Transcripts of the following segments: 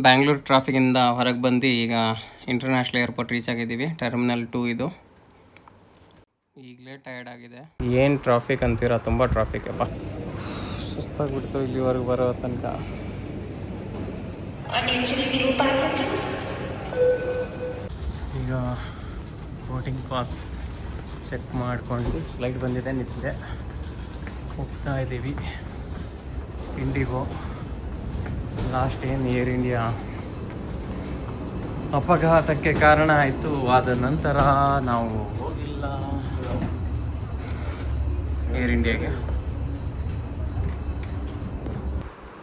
ಬ್ಯಾಂಗ್ಳೂರು ಟ್ರಾಫಿಕಿಂದ ಹೊರಗೆ ಬಂದು ಈಗ ಇಂಟರ್ನ್ಯಾಷನಲ್ ಏರ್ಪೋರ್ಟ್ ರೀಚ್ ಆಗಿದ್ದೀವಿ. ಟರ್ಮಿನಲ್ 2 ಇದು. ಈಗಲೇ ಟಯರ್ಡ್ ಆಗಿದೆ. ಏನು ಟ್ರಾಫಿಕ್ ಅಂತೀರಾ, ತುಂಬ ಟ್ರಾಫಿಕ್ ಅಪ್ಪ. ಸುಸ್ತಾಗ್ಬಿಡ್ತು ಇಲ್ಲಿವರೆಗೆ ಬರೋ ತನಕ. ಈಗ ಬೋರ್ಡಿಂಗ್ ಪಾಸ್ ಚೆಕ್ ಮಾಡ್ಕೊಂಡು ಫ್ಲೈಟ್ ಬಂದಿದೆ, ನಿಂತಿದೆ, ಹೋಗ್ತಾ ಇದ್ದೀವಿ. ಇಂಡಿಗೋ ಲಾಸ್ಟ್ ಏನು ಏರ್ ಇಂಡಿಯಾ ಅಪಘಾತಕ್ಕೆ ಕಾರಣ ಆಯಿತು. ಆದ ನಂತರ ನಾವು ಹೋಗಿಲ್ಲ ಏರ್ ಇಂಡಿಯಾಗೆ.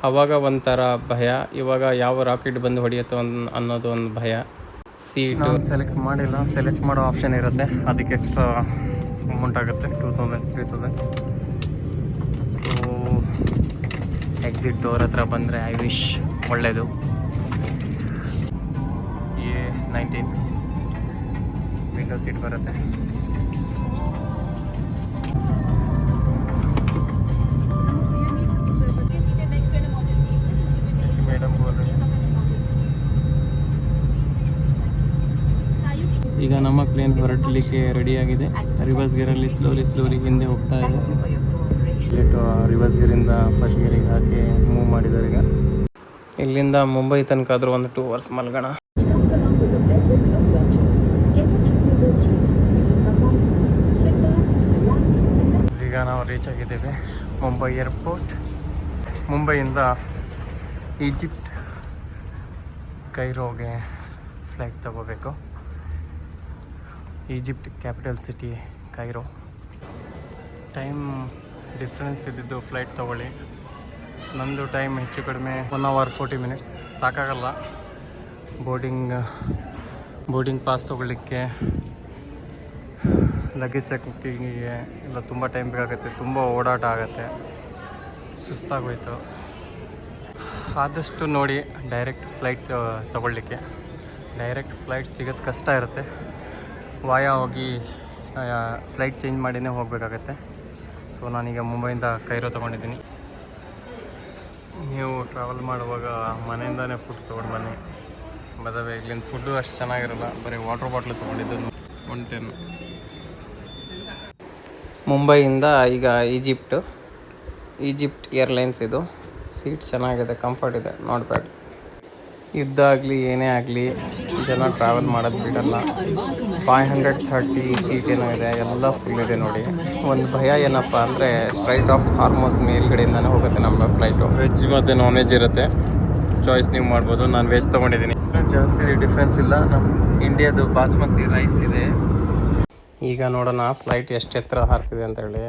ಆವಾಗ ಒಂಥರ ಭಯ, ಇವಾಗ ಯಾವ ರಾಕೆಟ್ ಬಂದು ಹೊಡೆಯುತ್ತೋ ಅನ್ನೋದು ಒಂದು ಭಯ. ಸೀಟು ಸೆಲೆಕ್ಟ್ ಮಾಡಿಲ್ಲ, ಸೆಲೆಕ್ಟ್ ಮಾಡೋ ಆಪ್ಷನ್ ಇರುತ್ತೆ, ಅದಕ್ಕೆ ಎಕ್ಸ್ಟ್ರಾ ಅಮೌಂಟ್ ಆಗುತ್ತೆ, 2000 3000. ಸೊ ಎಕ್ಸಿಟ್ ಡೋರ್ ಹತ್ರ ಬಂದರೆ ಐ ವಿಶ್ ಒಳ್ಳೆಯದು. A19 ವಿಂಡೋ ಸೀಟ್ ಬರುತ್ತೆ. ಈಗ ನಮ್ಮ ಪ್ಲೇನ್ ಹೊರಡಲಿಕ್ಕೆ ರೆಡಿಯಾಗಿದೆ. ರಿವರ್ಸ್ ಗೇರಲ್ಲಿ ಸ್ಲೋಲಿ ಹಿಂದೆ ಹೋಗ್ತಾ ಇದೆ. ರಿವರ್ಸ್ ಗೇರಿಂದ ಫಸ್ಟ್ ಗೇರಿಗೆ ಹಾಕಿ ಮೂವ್ ಮಾಡಿದ್ದಾರೆ. ಈಗ ಇಲ್ಲಿಂದ ಮುಂಬೈ ತನಕ ಆದರೂ ಒಂದು 2 hours ಮಲ್ಗೋಣ. ಈಗ ನಾವು ರೀಚ್ ಆಗಿದ್ದೇವೆ ಮುಂಬೈ ಏರ್ಪೋರ್ಟ್. ಮುಂಬೈಯಿಂದ ಈಜಿಪ್ಟ್ ಕೈರೋಗೆ ಫ್ಲೈಟ್ ತಗೋಬೇಕು. Egypt capital city Cairo. Time difference ಇದ್ದಿದ್ದು ಫ್ಲೈಟ್ ತೊಗೊಳ್ಳಿ. ನಮ್ಮದು ಟೈಮ್ ಹೆಚ್ಚು ಕಡಿಮೆ 1 hour 40 minutes ಸಾಕಾಗಲ್ಲ. ಬೋರ್ಡಿಂಗ್ ಪಾಸ್ ತೊಗೊಳ್ಳಿಕ್ಕೆ, ಲಗೇಜ್ ಚೆಕಿಂಗಿಗೆ ಎಲ್ಲ ತುಂಬ ಟೈಮ್ ಬೇಕಾಗುತ್ತೆ, ತುಂಬ ಓಡಾಟ ಆಗುತ್ತೆ, ಸುಸ್ತಾಗೋಯ್ತು. ಆದಷ್ಟು ನೋಡಿ ಡೈರೆಕ್ಟ್ ಫ್ಲೈಟ್ ತೊಗೊಳ್ಳಿಕ್ಕೆ. ಡೈರೆಕ್ಟ್ ಫ್ಲೈಟ್ ಸಿಗೋದು ಕಷ್ಟ ಇರುತ್ತೆ. ವಾಯ ಹೋಗಿ ಫ್ಲೈಟ್ ಚೇಂಜ್ ಮಾಡಿನೇ ಹೋಗಬೇಕಾಗತ್ತೆ. ಸೊ ನಾನೀಗ ಮುಂಬೈಯಿಂದ ಕೈರೋ ತೊಗೊಂಡಿದ್ದೀನಿ. ನೀವು ಟ್ರಾವೆಲ್ ಮಾಡುವಾಗ ಮನೆಯಿಂದನೇ ಫುಡ್ ತೊಗೊಂಡು ಬನ್ನಿ. ಬದವೇ ಇಲ್ಲಿಂದ ಫುಡ್ಡು ಅಷ್ಟು ಚೆನ್ನಾಗಿರಲ್ಲ, ಬರೀ ವಾಟರ್ ಬಾಟ್ಲು ತೊಗೊಂಡಿದ್ದು 110. ಮುಂಬೈಯಿಂದ ಈಗ ಈಜಿಪ್ಟ್ ಏರ್ಲೈನ್ಸ್ ಇದು. ಸೀಟ್ ಚೆನ್ನಾಗಿದೆ, ಕಂಫರ್ಟ್ ಇದೆ, ನಾಟ್ ಬ್ಯಾಡ್. ಯುದ್ಧ ಆಗಲಿ ಏನೇ ಆಗಲಿ ಜನ ಟ್ರಾವೆಲ್ ಮಾಡೋದು ಬಿಡಲ್ಲ. 530 ಸೀಟ್ ಏನೋ ಇದೆ, ಎಲ್ಲ ಫುಲ್ ಇದೆ ನೋಡಿ. ಒಂದು ಭಯ ಏನಪ್ಪ ಅಂದರೆ ಸ್ಟ್ರೈಟ್ ಆಫ್ ಹಾರ್ಮೋಸ್ ಮೇಲ್ಗಡೆಯಿಂದನೇ ಹೋಗುತ್ತೆ ನಮ್ಮ ಫ್ಲೈಟು. ವೆಜ್ ಮತ್ತು ನಾನ್ ವೆಜ್ ಇರುತ್ತೆ, ಚಾಯ್ಸ್ ನೀವು ಮಾಡ್ಬೋದು. ನಾನು ವೆಜ್ ತೊಗೊಂಡಿದ್ದೀನಿ. ಜಾಸ್ತಿ ಡಿಫ್ರೆನ್ಸ್ ಇಲ್ಲ. ನಮ್ಮ ಇಂಡಿಯಾದು ಬಾಸ್ಮತಿ ರೈಸ್ ಇದೆ. ಈಗ ನೋಡೋಣ ಫ್ಲೈಟ್ ಎಷ್ಟು ಎತ್ತರ ಹಾರ್ತಿದೆ ಅಂತೇಳಿ.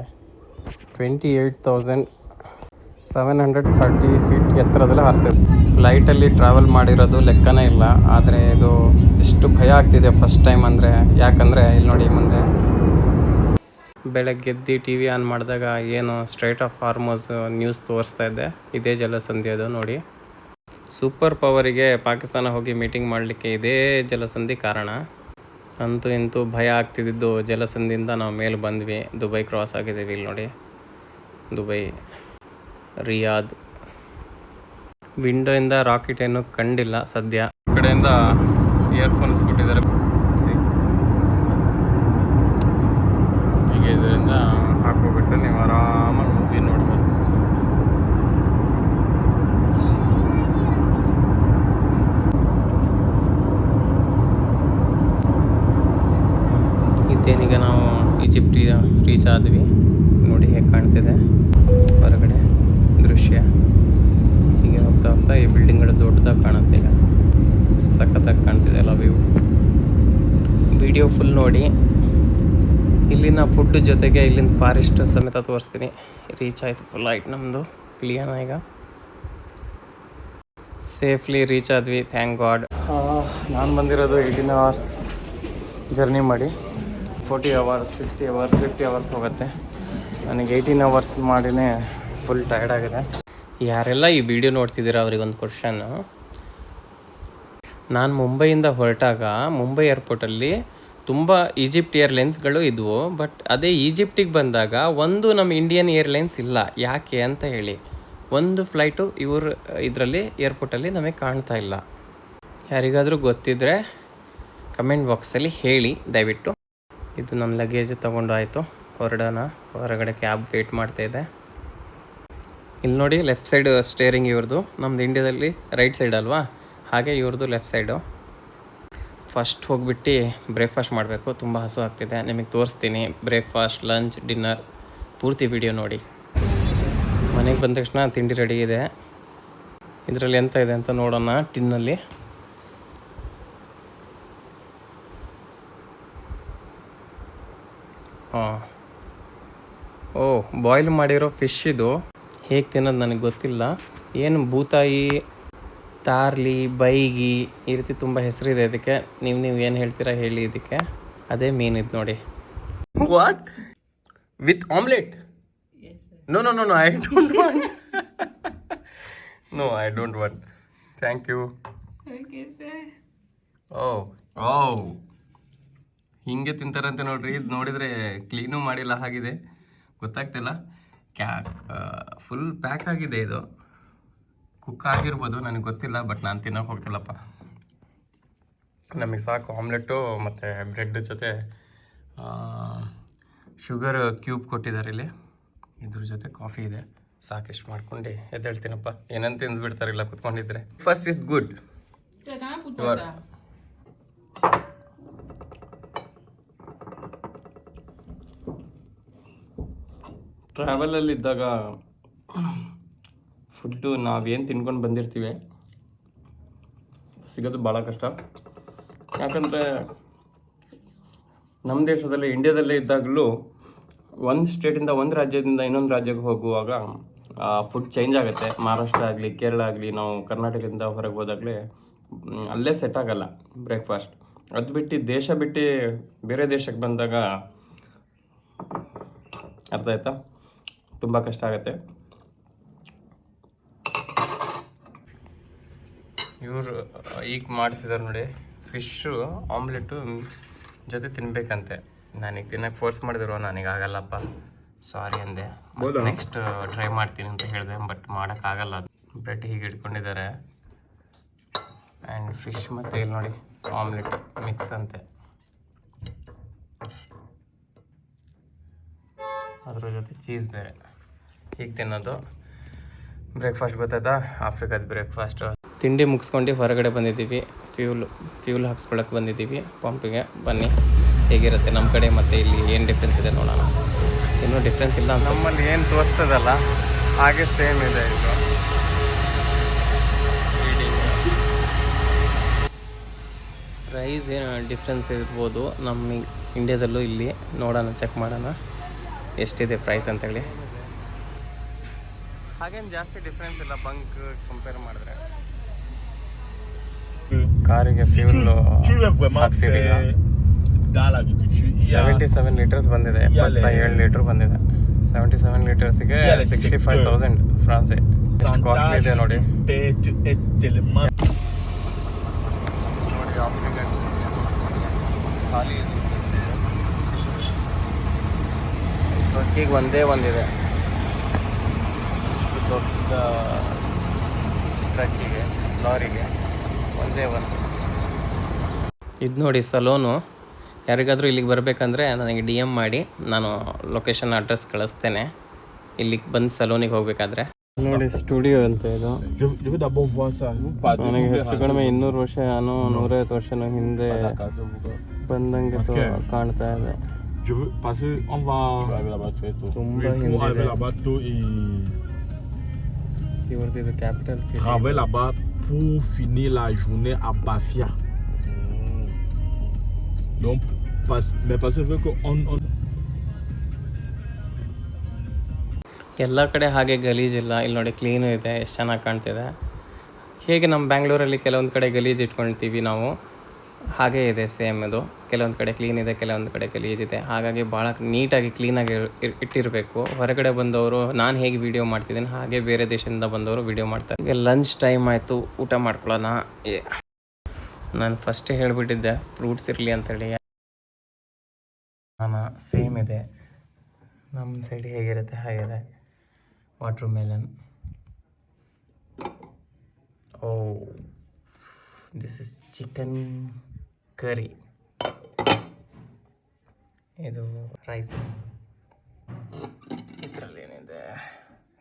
28,730 feet ಎತ್ತರದಲ್ಲಿ ಹಾರ್ತಿದೆ. ಫ್ಲೈಟಲ್ಲಿ ಟ್ರಾವೆಲ್ ಮಾಡಿರೋದು ಲೆಕ್ಕನೇ ಇಲ್ಲ. ಆದರೆ ಇದು ಎಷ್ಟು ಭಯ ಆಗ್ತಿದೆ ಫಸ್ಟ್ ಟೈಮ್ ಅಂದರೆ. ಯಾಕಂದರೆ ಇಲ್ಲಿ ನೋಡಿ, ಮುಂದೆ ಬೆಳಗ್ಗೆದ್ದು ಟಿ ವಿ ಆನ್ ಮಾಡಿದಾಗ ಏನು ಸ್ಟ್ರೈಟ್ ಆಫ್ ಹಾರ್ಮೋಸ್ ನ್ಯೂಸ್ ತೋರಿಸ್ತಾ ಇದ್ದೆ, ಇದೇ ಜಲಸಂಧಿ ಅದು ನೋಡಿ. ಸೂಪರ್ ಪವರಿಗೆ ಪಾಕಿಸ್ತಾನ ಹೋಗಿ ಮೀಟಿಂಗ್ ಮಾಡಲಿಕ್ಕೆ ಇದೇ ಜಲಸಂಧಿ ಕಾರಣ. ಅಂತೂ ಇಂತೂ ಭಯ ಆಗ್ತಿದ್ದು ಜಲಸಂಧಿಯಿಂದ ನಾವು ಮೇಲೆ ಬಂದ್ವಿ. ದುಬೈ ಕ್ರಾಸ್ ಆಗಿದ್ದೀವಿ. ಇಲ್ಲಿ ನೋಡಿ, ದುಬೈ, ರಿಯಾದ್. ವಿಂಡೋಯಿಂದ ರಾಕೆಟ್ ಏನು ಕಂಡಿಲ್ಲ ಸದ್ಯ. ಕಡೆಯಿಂದ ಇಯರ್ಫೋನ್ಸ್ ಕೊಟ್ಟಿದ್ದಾರೆ. ಹೀಗೆ ಇದರಿಂದ ಹಾಕೋಬಿಟ್ಟು ನೀವು ಆರಾಮಾಗಿ ಮೂವಿ ನೋಡ್ಬೋದು. ಇದೇನೀಗ ನಾವು ಈಜಿಪ್ಟ್ ರೀಚ್ ಆದ್ವಿ. ನೋಡಿ ಹೇಗೆ ಕಾಣ್ತಿದೆ ಹೊರಗಡೆ ದೃಶ್ಯ. ಹೀಗೆ ಹೋಗ್ತಾ ಈ ಬಿಲ್ಡಿಂಗ್ಗಳು ದೊಡ್ಡದಾಗಿ ಕಾಣುತ್ತೆ. ಈಗ ಸಖತ್ತಾಗಿ ಕಾಣ್ತಿದೆ ಎಲ್ಲ ವ್ಯೂ. ವಿಡಿಯೋ ಫುಲ್ ನೋಡಿ. ಇಲ್ಲಿನ ಫುಡ್ ಜೊತೆಗೆ ಇಲ್ಲಿನ ಫಾರೆಸ್ಟ್ ಸಮೇತ ತೋರಿಸ್ತೀನಿ. ರೀಚ್ ಆಯಿತು ಫ್ಲೈಟ್ ನಮ್ಮದು ಕ್ಲಿಯರ್. ಈಗ ಸೇಫ್ಲಿ ರೀಚ್ ಆದ್ವಿ, ಥ್ಯಾಂಕ್ ಗಾಡ್. ನಾನು ಬಂದಿರೋದು 18 hours ಜರ್ನಿ ಮಾಡಿ. 40 hours 60 hours 50 hours ಹೋಗುತ್ತೆ. ನನಗೆ 18 hours ಮಾಡಿನೇ ಫುಲ್ ಟಯರ್ಡ್ ಆಗಿದೆ. ಯಾರೆಲ್ಲ ಈ ವಿಡಿಯೋ ನೋಡ್ತಿದ್ದೀರಾ ಅವ್ರಿಗೊಂದು ಕ್ವಶನ್ನು. ನಾನು ಮುಂಬೈಯಿಂದ ಹೊರಟಾಗ ಮುಂಬೈ ಏರ್ಪೋರ್ಟಲ್ಲಿ ತುಂಬ ಈಜಿಪ್ಟ್ ಏರ್ಲೈನ್ಸ್ಗಳು ಇದ್ವು. ಬಟ್ ಅದೇ ಈಜಿಪ್ಟಿಗೆ ಬಂದಾಗ ಒಂದು ನಮ್ಮ ಇಂಡಿಯನ್ ಏರ್ಲೈನ್ಸ್ ಇಲ್ಲ. ಯಾಕೆ ಅಂತ ಹೇಳಿ ಒಂದು ಫ್ಲೈಟು ಇದರಲ್ಲಿ ಏರ್ಪೋರ್ಟಲ್ಲಿ ನಮಗೆ ಕಾಣ್ತಾ ಇಲ್ಲ. ಯಾರಿಗಾದರೂ ಗೊತ್ತಿದ್ದರೆ ಕಮೆಂಟ್ ಬಾಕ್ಸಲ್ಲಿ ಹೇಳಿ ದಯವಿಟ್ಟು. ಇದು ನನ್ನ ಲಗೇಜ್ ತೊಗೊಂಡು ಆಯಿತು, ಹೊರಡೋಣ. ಹೊರಗಡೆ ಕ್ಯಾಬ್ ವೇಟ್ ಮಾಡ್ತಾಯಿದೆ. ಇಲ್ಲಿ ನೋಡಿ, ಲೆಫ್ಟ್ ಸೈಡ್ ಸ್ಟೇರಿಂಗ್ ಇವ್ರದ್ದು, ನಮ್ಮದು ಇಂಡಿಯಾದಲ್ಲಿ ರೈಟ್ ಸೈಡ್ ಅಲ್ವಾ, ಹಾಗೆ ಇವ್ರದ್ದು ಲೆಫ್ಟ್ ಸೈಡು. ಫಸ್ಟ್ ಹೋಗ್ಬಿಟ್ಟು ಬ್ರೇಕ್ಫಾಸ್ಟ್ ಮಾಡಬೇಕು, ತುಂಬ ಹಸು ಆಗ್ತಿದೆ. ನಿಮಗೆ ತೋರಿಸ್ತೀನಿ ಬ್ರೇಕ್ಫಾಸ್ಟ್, ಲಂಚ್, ಡಿನ್ನರ್ ಪೂರ್ತಿ ವಿಡಿಯೋ ನೋಡಿ. ಮನೆಗೆ ಬಂದ ತಕ್ಷಣ ತಿಂಡಿ ರೆಡಿ ಇದೆ. ಇದರಲ್ಲಿ ಎಂತ ಇದೆ ಅಂತ ನೋಡೋಣ. ಟಿನ್ನಲ್ಲಿ ಹಾಂ, ಓ, ಬಾಯ್ಲ್ ಮಾಡಿರೋ ಫಿಶ್ ಇದು. ಹೇಗೆ ತಿನ್ನೋದು ನನಗೆ ಗೊತ್ತಿಲ್ಲ. ಏನು ಬೂತಾಯಿ, ತಾರ್ಲಿ, ಬೈಗಿ ಈ ರೀತಿ ತುಂಬ ಹೆಸರಿದೆ ಇದಕ್ಕೆ. ನೀವು ಏನು ಹೇಳ್ತೀರಾ ಹೇಳಿ ಇದಕ್ಕೆ. ಅದೇ ಮೀನು ಇದು ನೋಡಿ. What with omelette? No no no no, I don't want. No, I don't want, thank you. ಓ ಓ, ಹಿಂಗೆ ತಿಂತಾರಂತೆ ನೋಡ್ರಿ. ಇದು ನೋಡಿದರೆ ಕ್ಲೀನು ಮಾಡಿಲ್ಲ ಹಾಗಿದೆ, ಗೊತ್ತಾಗ್ತಿಲ್ಲ. ಫುಲ್ ಪ್ಯಾಕ್ ಆಗಿದೆ. ಇದು ಕುಕ್ ಆಗಿರ್ಬೋದು, ನನಗೆ ಗೊತ್ತಿಲ್ಲ. ಬಟ್ ನಾನು ತಿನ್ನೋಕೆ ಹೋಗ್ತಿಲ್ಲಪ್ಪ. ನಮಗೆ ಸಾಕು ಆಮ್ಲೆಟ್ಟು ಮತ್ತು ಬ್ರೆಡ್ ಜೊತೆ ಶುಗರ್ ಕ್ಯೂಬ್ ಕೊಟ್ಟಿದ್ದಾರೆ ಇಲ್ಲಿ. ಇದ್ರ ಜೊತೆ ಕಾಫಿ ಇದೆ. ಸಾಕಿಷ್ಟು ಮಾಡ್ಕೊಂಡು ಎದ್ದೇಳ್ತೀನಪ್ಪ. ಏನಂತ ತಿನ್ಸ್ಬಿಡ್ತಾರಿಲ್ಲ ಕುತ್ಕೊಂಡಿದ್ರೆ. First is good. ಟ್ರಾವೆಲಲ್ಲಿದ್ದಾಗ ಫುಡ್ಡು ನಾವೇನು ತಿನ್ಕೊಂಡು ಬಂದಿರ್ತೀವಿ ಸಿಗೋದು ಭಾಳ ಕಷ್ಟ. ಯಾಕಂದರೆ ನಮ್ಮ ದೇಶದಲ್ಲಿ, ಇಂಡಿಯಾದಲ್ಲೇ ಇದ್ದಾಗಲೂ ಒಂದು ಸ್ಟೇಟಿಂದ, ಒಂದು ರಾಜ್ಯದಿಂದ ಇನ್ನೊಂದು ರಾಜ್ಯಕ್ಕೆ ಹೋಗುವಾಗ ಫುಡ್ ಚೇಂಜ್ ಆಗುತ್ತೆ. ಮಹಾರಾಷ್ಟ್ರ ಆಗಲಿ, ಕೇರಳ ಆಗಲಿ, ನಾವು ಕರ್ನಾಟಕದಿಂದ ಹೊರಗೆ ಹೋದಾಗಲೇ ಅಲ್ಲೇ ಸೆಟ್ ಆಗಲ್ಲ ಬ್ರೇಕ್ಫಾಸ್ಟ್. ಅದು ಬಿಟ್ಟು ದೇಶ ಬಿಟ್ಟು ಬೇರೆ ದೇಶಕ್ಕೆ ಬಂದಾಗ ಅರ್ಥ ಆಯ್ತಾ, ತುಂಬ ಕಷ್ಟ ಆಗುತ್ತೆ. ಇವರು ಈಗ ಮಾಡ್ತಿದ್ದಾರೆ ನೋಡಿ, ಫಿಶ್ಶು ಆಮ್ಲೆಟು ಜೊತೆ ತಿನ್ನಬೇಕಂತೆ. ನನಗೆ ತಿನ್ನಕ್ಕೆ ಫೋರ್ಸ್ ಮಾಡಿದ್ರು, ನನಗಾಗಲ್ಲಪ್ಪ, ಸಾರಿ ಅಂದೆ. ನೆಕ್ಸ್ಟ್ ಟ್ರೈ ಮಾಡ್ತೀನಿ ಅಂತ ಹೇಳಿದೆ, ಬಟ್ ಮಾಡೋಕ್ಕಾಗಲ್ಲ. ಬ್ರೆಡ್ ಹೀಗೆ ಇಟ್ಕೊಂಡಿದ್ದಾರೆ ಆ್ಯಂಡ್ ಫಿಶ್ ಮತ್ತು ಇಲ್ಲಿ ನೋಡಿ ಆಮ್ಲೆಟ್ ಮಿಕ್ಸ್ ಅಂತೆ. ಅದ್ರ ಜೊತೆ ಚೀಸ್ ಬೇರೆ. ಹೀಗೆ ತಿನ್ನೋದು ಬ್ರೇಕ್ಫಾಸ್ಟ್. ಗೊತ್ತಾಯ್ತಾ, ಆಫ್ರಿಕಾದ ಬ್ರೇಕ್ಫಾಸ್ಟು. ತಿಂಡಿ ಮುಗಿಸ್ಕೊಂಡು ಹೊರಗಡೆ ಬಂದಿದ್ದೀವಿ. ಫ್ಯೂಲ್ ಹಾಕ್ಸ್ಕೊಳಕ್ಕೆ ಬಂದಿದ್ದೀವಿ ಪಂಪಿಗೆ. ಬನ್ನಿ ಹೇಗಿರುತ್ತೆ ನಮ್ಮ ಕಡೆ ಮತ್ತು ಇಲ್ಲಿ ಏನು ಡಿಫ್ರೆನ್ಸ್ ಇದೆ ನೋಡೋಣ. ಇನ್ನೂ ಡಿಫ್ರೆನ್ಸ್ ಇಲ್ಲ ಅಂತ ನಮ್ಮಲ್ಲಿ ಏನು ತೋರಿಸ್ತದಲ್ಲ ಹಾಗೆ ಸೇಮ್ ಇದೆ ಇದು. ಪ್ರೈಸ್ ಏನು ಡಿಫ್ರೆನ್ಸ್ ಇರ್ಬೋದು ನಮ್ಮ ಇಂಡಿಯಾದಲ್ಲೂ. ಇಲ್ಲಿ ನೋಡೋಣ, ಚೆಕ್ ಮಾಡೋಣ ಎಷ್ಟಿದೆ ಪ್ರೈಸ್ ಅಂತೇಳಿ. ಹಾಗೇನು ಜಾಸ್ತಿ ಡಿಫ್ರೆನ್ಸ್ ಇಲ್ಲ ಬಂಕ್ ಕಂಪೇರ್ ಮಾಡಿದ್ರೆ. ಕಾರಿಗೆ ಫ್ಯೂಲ್ ಹಾಕ್ಸಿದ್ದೀವಿ. 77 ಲೀಟರ್ಸ್ ಬಂದಿದೆ, 77 ಲೀಟರ್ ಬಂದಿದೆ. 77 ಲೀಟರ್ಸಿಗೆ 65,000 ಫ್ರಾನ್ಸೆ. ಎಷ್ಟು ಕಾಸ್ಟ್ಲಿ ಇದೆ ನೋಡಿ. ಖಾಲಿ ಟ್ರಕ್ಕಿಗೆ ಒಂದೇ ಒಂದಿದೆ. ಇಷ್ಟು ದೊಡ್ಡ ಟ್ರಕ್ಕಿಗೆ, ಲಾರಿಗೆ ಒಂದೇ ಒಂದು. ಇದು ನೋಡಿ ಸಲೂನು. ಯಾರಿಗಾದರೂ ಇಲ್ಲಿಗೆ ಬರಬೇಕಂದ್ರೆ ನನಗೆ DM ಮಾಡಿ, ನಾನು ಲೊಕೇಶನ್ ಅಡ್ರೆಸ್ ಕಳಿಸ್ತೇನೆ. ಇಲ್ಲಿಗೆ ಬಂದು ಸಲೂನಿಗೆ ಹೋಗಬೇಕಾದ್ರೆ. ನೋಡಿ ಸ್ಟುಡಿಯೋ ಅಂತ ಇದು. ನನಗೆ ಹೆಚ್ಚು ಕಡಿಮೆ 200 ವರ್ಷ, 150 ವರ್ಷನೂ ಹಿಂದೆ ಬಂದಂಗೆ ಕಾಣ್ತಾ ಇದೆ. ತುಂಬ ಹಿಂದೆ ಇವ್ರದ್ದು ಇದು capital city. Travaille là-bas pour finir la journée à Bafia. Donc, mais parce que ಎಲ್ಲ ಕಡೆ ಹಾಗೆ ಗಲೀಜಿಲ್ಲ. ಇಲ್ಲಿ ನೋಡಿ ಕ್ಲೀನು ಇದೆ, ಎಷ್ಟು ಚೆನ್ನಾಗಿ ಕಾಣ್ತಿದೆ. ಹೇಗೆ ನಮ್ಮ ಬ್ಯಾಂಗ್ಳೂರಲ್ಲಿ ಕೆಲವೊಂದು ಕಡೆ ಗಲೀಜು ಇಟ್ಕೊಳ್ತೀವಿ ನಾವು, ಹಾಗೇ ಇದೆ ಸೇಮ್ ಇದು. ಕೆಲವೊಂದು ಕಡೆ ಕ್ಲೀನ್ ಇದೆ, ಕೆಲವೊಂದು ಕಡೆ ಗಲೀಜಿದೆ. ಹಾಗಾಗಿ ಭಾಳ ನೀಟಾಗಿ ಕ್ಲೀನಾಗಿ ಇಟ್ಟಿರಬೇಕು. ಹೊರಗಡೆ ಬಂದವರು, ನಾನು ಹೇಗೆ ವೀಡಿಯೋ ಮಾಡ್ತಿದ್ದೀನಿ ಹಾಗೆ ಬೇರೆ ದೇಶದಿಂದ ಬಂದವರು ವೀಡಿಯೋ ಮಾಡ್ತಾರೆ. ಈಗ ಲಂಚ್ ಟೈಮ್ ಆಯಿತು, ಊಟ ಮಾಡ್ಕೊಳ್ಳೋಣ. ನಾನು ಫಸ್ಟೇ ಹೇಳಿಬಿಟ್ಟಿದ್ದೆ ಫ್ರೂಟ್ಸ್ ಇರಲಿ ಅಂತೇಳಿ. ನಾನು ಸೇಮ್ ಇದೆ, ನಮ್ಮ ಸೈಡ್ ಹೇಗಿರುತ್ತೆ ಹಾಗಿದೆ. Water melon, oh this is chicken curry, ಇದು ರೈಸ್. ಇದರಲ್ಲಿ ಏನಿದೆ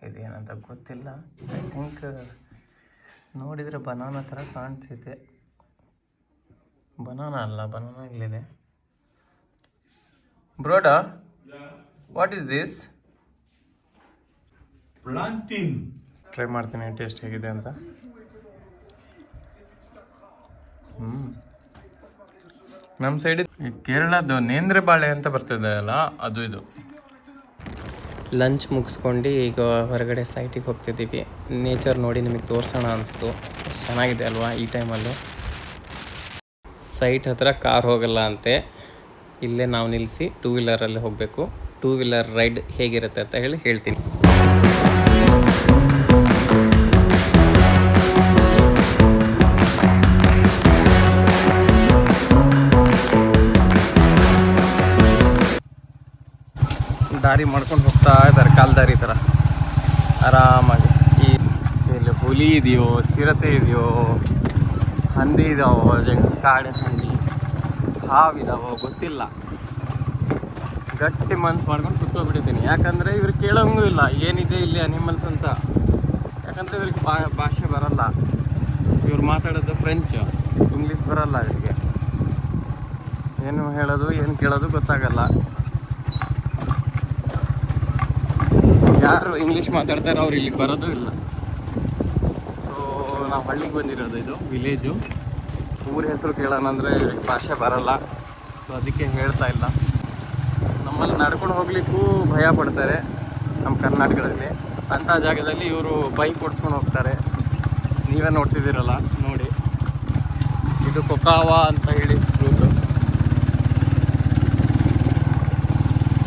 ಇದೇನಂತ ಗೊತ್ತಿಲ್ಲ. ಐ ಥಿಂಕ್ ನೋಡಿದರೆ ಬನಾನಾ ಥರ ಕಾಣ್ತಿದೆ. ಬನಾನಾ ಅಲ್ಲ, ಬನಾನಾ ಇಲ್ಲಿದೆ. ಬ್ರೋಡಾ, ವಾಟ್ ಈಸ್ ದಿಸ್? ಪ್ಲಾಂಟಿನ್. ಟ್ರೈ ಮಾಡ್ತೀನಿ ಟೇಸ್ಟ್ ಹೇಗಿದೆ ಅಂತ. ನಮ್ಮ ಸೈಡ್ ಕೇರಳದ್ದು ನೇಂದ್ರ ಬಾಳೆ ಅಂತ ಬರ್ತದೆ ಅಲ್ಲ, ಅದು ಇದು. ಲಂಚ್ ಮುಗಿಸ್ಕೊಂಡು ಈಗ ಹೊರಗಡೆ ಸೈಟಿಗೆ ಹೋಗ್ತಿದ್ದೀವಿ. ನೇಚರ್ ನೋಡಿ ನಿಮಗೆ ತೋರಿಸೋಣ ಅನಿಸ್ತು. ಎಷ್ಟು ಚೆನ್ನಾಗಿದೆ ಅಲ್ವಾ ಈ ಟೈಮಲ್ಲಿ. ಸೈಟ್ ಹತ್ರ ಕಾರ್ ಹೋಗಲ್ಲ ಅಂತೆ, ಇಲ್ಲೇ ನಾವು ನಿಲ್ಲಿಸಿ 2 ವೀಲರಲ್ಲಿ ಹೋಗಬೇಕು. 2 ವೀಲರ್ ರೈಡ್ ಹೇಗಿರುತ್ತೆ ಅಂತ ಹೇಳ್ತೀನಿ. ದಾರಿ ಮಾಡ್ಕೊಂಡು ಹೋಗ್ತಾ ಇದ್ದಾರೆ, ಕಾಲ್ದಾರಿ ಥರ ಆರಾಮಾಗಿ. ಇಲ್ಲಿ ಹುಲಿ ಇದೆಯೋ, ಚಿರತೆ ಇದೆಯೋ, ಹಂದಿ ಇದಾವೋ, ಕಾಡಿನ ಹಂದಿ, ಹಾವಿದಾವೋ ಗೊತ್ತಿಲ್ಲ. ಗಟ್ಟಿ ಮನ್ಸು ಮಾಡ್ಕೊಂಡು ಕುತ್ಕೊಬಿಟ್ಟಿದ್ದೀನಿ. ಯಾಕಂದರೆ ಇವ್ರಿಗೆ ಕೇಳೋಂಗೂ ಇಲ್ಲ ಏನಿದೆ ಇಲ್ಲಿ ಅನಿಮಲ್ಸ್ ಅಂತ. ಯಾಕಂದರೆ ಇವ್ರಿಗೆ ಭಾಷೆ ಬರಲ್ಲ. ಇವ್ರು ಮಾತಾಡೋದು ಫ್ರೆಂಚ್, ಇಂಗ್ಲೀಷ್ ಬರಲ್ಲ ಇವರಿಗೆ. ಏನು ಹೇಳೋದು ಏನು ಕೇಳೋದು ಗೊತ್ತಾಗಲ್ಲ. ಯಾರು ಇಂಗ್ಲೀಷ್ ಮಾತಾಡ್ತಾರೆ ಅವ್ರು ಇಲ್ಲಿಗೆ ಬರೋದು ಇಲ್ಲ. ಸೊ ನಾವು ಹಳ್ಳಿಗೆ ಬಂದಿರೋದು, ಇದು ವಿಲೇಜು. ಊರ ಹೆಸರು ಕೇಳೋಣ ಅಂದರೆ ಭಾಷೆ ಬರಲ್ಲ. ಸೊ ಅದಕ್ಕೆ ಹೇಳ್ತಾ ಇಲ್ಲ. ನಮ್ಮಲ್ಲಿ ನಡ್ಕೊಂಡು ಹೋಗ್ಲಿಕ್ಕೂ ಭಯ ಪಡ್ತಾರೆ ನಮ್ಮ ಕರ್ನಾಟಕದಲ್ಲಿ. ಅಂಥ ಜಾಗದಲ್ಲಿ ಇವರು ಬೈಕ್ ಓಡಿಸ್ಕೊಂಡು ಹೋಗ್ತಾರೆ. ನೀವೇ ನೋಡ್ತಿದ್ದೀರಲ್ಲ, ನೋಡಿ. ಇದು ಕೊಕಾವಾ ಅಂತ ಹೇಳಿ ಫ್ರೂಟು.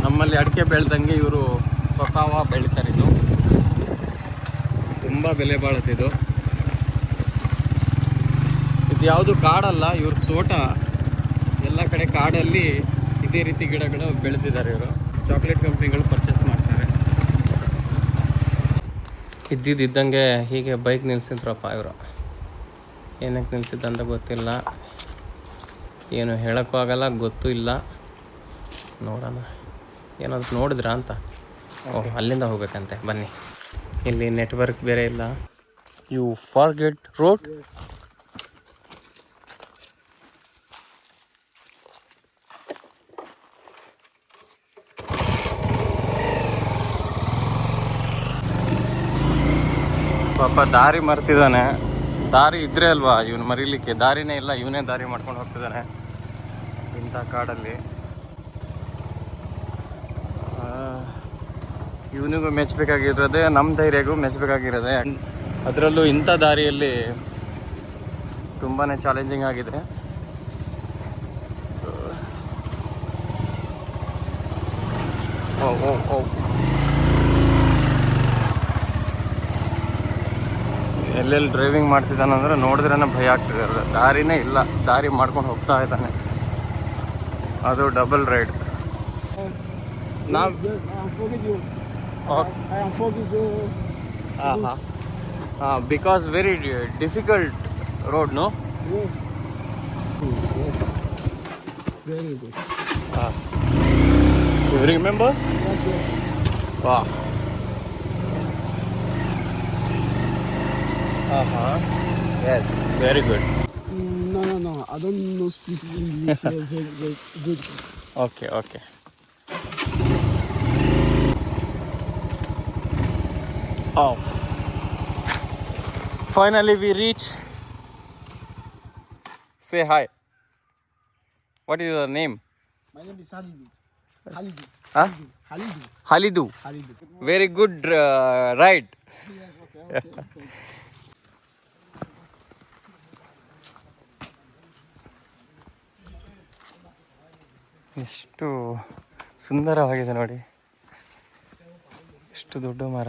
ನಮ್ಮಲ್ಲಿ ಅಡಿಕೆ ಬೆಳೆದಂಗೆ ಇವರು ಕೊಕಾವಾ ಬೆಳಿತಾರೆ. ಇದು ತುಂಬ ಬೆಲೆ ಬಾಳುತ್ತಿದ್ದು. ಇದು ಯಾವುದು ಕಾಡಲ್ಲ, ಇವ್ರ ತೋಟ. ಎಲ್ಲ ಕಡೆ ಕಾಡಲ್ಲಿ ಇದೇ ರೀತಿ ಗಿಡಗಳು ಬೆಳೆದಿದ್ದಾರೆ ಇವರು. ಚಾಕ್ಲೇಟ್ ಕಂಪ್ನಿಗಳು ಪರ್ಚೇಸ್ ಮಾಡ್ತಾರೆ. ಇದ್ದಂಗೆ ಹೀಗೆ ಬೈಕ್ ನಿಲ್ಸಿದ್ರಪ್ಪ ಇವರು. ಏನಕ್ಕೆ ನಿಲ್ಸಿದ್ದಂತ ಗೊತ್ತಿಲ್ಲ, ಏನು ಹೇಳೋಕ್ಕೂ ಆಗಲ್ಲ, ಗೊತ್ತೂ ಇಲ್ಲ. ನೋಡೋಣ, ಏನಾದ್ರು ನೋಡಿದ್ರಾ ಅಂತ. ಓಹ್, ಅಲ್ಲಿಂದ ಹೋಗ್ಬೇಕಂತೆ, ಬನ್ನಿ. ಇಲ್ಲಿ ನೆಟ್ವರ್ಕ್ ಬೇರೆ ಇಲ್ಲ. You forget road. ಪಾಪ ದಾರಿ ಮರ್ತಿದ್ದಾನೆ. ದಾರಿ ಇದ್ರೆ ಅಲ್ವಾ ಇವನು ಮರೀಲಿಕ್ಕೆ. ದಾರಿನೇ ಇಲ್ಲ, ಇವನೇ ದಾರಿ ಮಾಡ್ಕೊಂಡು ಹೋಗ್ತಿದ್ದಾನೆ ಇಂಥ ಕಾಡಲ್ಲಿ. ಇವನಿಗೂ ಮೆಚ್ಚಬೇಕಾಗಿರೋದೆ, ನಮ್ಮ ಧೈರ್ಯಗೂ ಮೆಚ್ಚಬೇಕಾಗಿರೋದೆ. ಅದರಲ್ಲೂ ಇಂಥ ದಾರಿಯಲ್ಲಿ ತುಂಬಾ ಚಾಲೆಂಜಿಂಗ್ ಆಗಿದೆ. ಎಲ್ಲೆಲ್ಲಿ ಡ್ರೈವಿಂಗ್ ಮಾಡ್ತಿದ್ದಾನಂದ್ರೆ ನೋಡಿದ್ರೇ ಭಯ ಆಗ್ತಿದೆ. ದಾರಿನೇ ಇಲ್ಲ, ದಾರಿ ಮಾಡ್ಕೊಂಡು ಹೋಗ್ತಾ ಇದ್ದಾನೆ. ಅದು double ride. Because very difficult road, no? Yes. Yes. Very good. You remember? Yes, yes. Wow. Yes, very good. No. I don't know speak English. Very good. Okay. Oh. Finally we reach. Say hi. What is your name? My name is Halidu. Halidu. Huh? Halidu. Halidu. Halidu. Very good ride. Yes, okay. ಎಷ್ಟು ಸುಂದರವಾಗಿದೆ ನೋಡಿ. ಎಷ್ಟು ದೊಡ್ಡ ಮರ.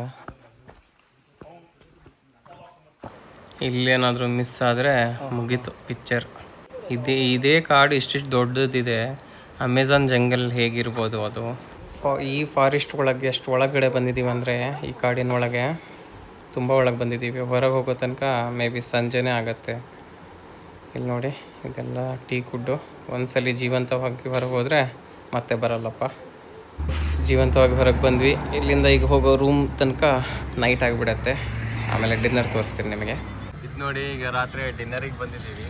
ಇಲ್ಲೇನಾದರೂ miss ಆದರೆ ಮುಗೀತು picture. ಇದೇ ಕಾಡು ಇಷ್ಟಿಷ್ಟು ದೊಡ್ಡದಿದೆ. ಅಮೆಝಾನ್ ಜಂಗಲ್ ಹೇಗಿರ್ಬೋದು ಅದು. ಈ ಫಾರೆಸ್ಟ್ ಒಳಗೆ ಎಷ್ಟು ಒಳಗಡೆ ಬಂದಿದ್ದೀವಿ ಅಂದರೆ, ಈ ಕಾಡಿನ ಒಳಗೆ ತುಂಬ ಒಳಗೆ ಬಂದಿದ್ದೀವಿ. ಹೊರಗೆ ಹೋಗೋ ತನಕ ಮೇ ಬಿ ಸಂಜೆನೇ ಆಗುತ್ತೆ. ಇಲ್ಲಿ ನೋಡಿ ಇದೆಲ್ಲ ಟೀ ಕುಡ್ಡು. ಒಂದ್ಸಲಿ ಜೀವಂತವಾಗಿ ಹೊರಗೆ ಹೋದರೆ ಮತ್ತೆ ಬರಲ್ಲಪ್ಪ. ಜೀವಂತವಾಗಿ ಹೊರಗೆ ಬಂದ್ವಿ. ಇಲ್ಲಿಂದ ಈಗ ಹೋಗೋ ರೂಮ್ ತನಕ ನೈಟ್ ಆಗಿಬಿಡತ್ತೆ. ಆಮೇಲೆ ಡಿನ್ನರ್ ತೋರಿಸ್ತೀನಿ ನಿಮಗೆ. ಇದು ನೋಡಿ ಈಗ ರಾತ್ರಿ ಡಿನ್ನರಿಗೆ ಬಂದಿದ್ದೀವಿ.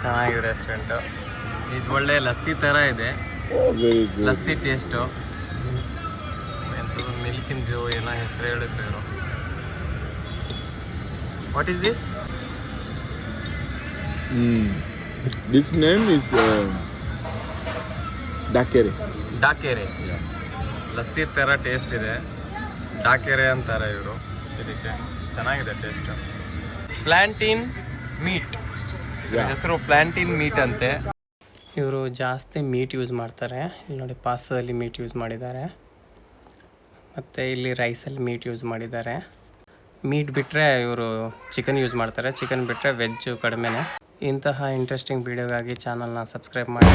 ಚೆನ್ನಾಗಿದೆ ರೆಸ್ಟೋರೆಂಟು. ಇದು ಒಳ್ಳೆ ಲಸ್ಸಿ ಥರ ಇದೆ. ಲಸ್ಸಿ ಟೇಸ್ಟು. ಮಿಲ್ಕಿಂದು ಏನೋ ಹೆಸರು ಹೇಳಿದ್ರು ಇವರು. What is this? This name is Dakere. Dakere. Lassi ಥರ ಟೇಸ್ಟ್ ಇದೆ. ಡಾಕೆರೆ ಅಂತಾರೆ ಇವರು ಇದಕ್ಕೆ. ಚೆನ್ನಾಗಿದೆ ಟೇಸ್ಟ್. ಪ್ಲಾಂಟೀನ್ ಮೀಟ್, ಹೆಸರು ಪ್ಲಾಂಟೀನ್ ಮೀಟ್ ಅಂತೆ. ಇವರು ಜಾಸ್ತಿ ಮೀಟ್ ಯೂಸ್ ಮಾಡ್ತಾರೆ. ಇಲ್ಲಿ ನೋಡಿ ಪಾಸ್ತಾದಲ್ಲಿ ಮೀಟ್ ಯೂಸ್ ಮಾಡಿದ್ದಾರೆ, ಮತ್ತು ಇಲ್ಲಿ ರೈಸಲ್ಲಿ ಮೀಟ್ ಯೂಸ್ ಮಾಡಿದ್ದಾರೆ. ಮೀಟ್ ಬಿಟ್ಟರೆ ಇವರು ಚಿಕನ್ ಯೂಸ್ ಮಾಡ್ತಾರೆ. ಚಿಕನ್ ಬಿಟ್ಟರೆ ವೆಜ್ಜು ಕಡಿಮೆನೇ. ಇಂತಹ ಇಂಟ್ರೆಸ್ಟಿಂಗ್ ವೀಡಿಯೋಗಾಗಿ ಚಾನಲ್ನ ಸಬ್ಸ್ಕ್ರೈಬ್ ಮಾಡಿ.